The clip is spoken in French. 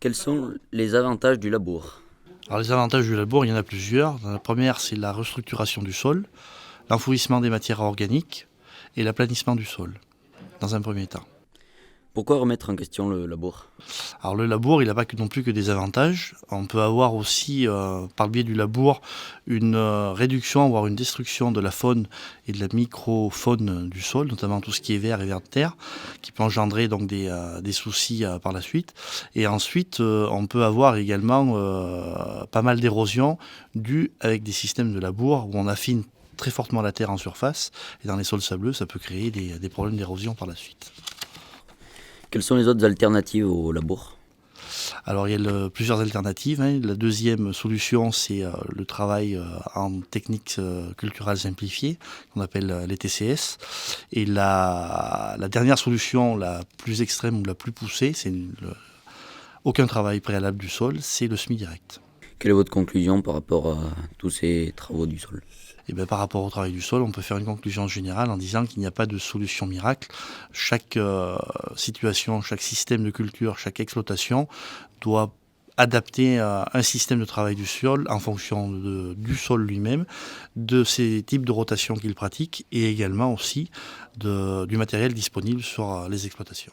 Quels sont les avantages du labour? Alors les avantages du labour, il y en a plusieurs. La première, c'est la restructuration du sol, l'enfouissement des matières organiques et l'aplanissement du sol, dans un premier temps. Pourquoi remettre en question le labour? Alors le labour, il n'a pas non plus que des avantages. On peut avoir aussi, par le biais du labour, une réduction, voire une destruction de la faune et de la microfaune du sol, notamment tout ce qui est vers et vers de terre, qui peut engendrer donc des soucis par la suite. Et ensuite, on peut avoir également pas mal d'érosion due avec des systèmes de labour où on affine très fortement la terre en surface, et dans les sols sableux, ça peut créer des problèmes d'érosion par la suite. Quelles sont les autres alternatives au labour? Alors il y a plusieurs alternatives, hein. La deuxième solution, c'est le travail en techniques culturales simplifiées, qu'on appelle les TCS. Et la dernière solution, la plus extrême ou la plus poussée, c'est aucun travail préalable du sol, c'est le semi-direct. Quelle est votre conclusion par rapport à tous ces travaux du sol? Et bien, par rapport au travail du sol, on peut faire une conclusion générale en disant qu'il n'y a pas de solution miracle. Chaque situation, chaque système de culture, chaque exploitation doit adapter un système de travail du sol en fonction du sol lui-même, de ces types de rotation qu'il pratique et également aussi du matériel disponible sur les exploitations.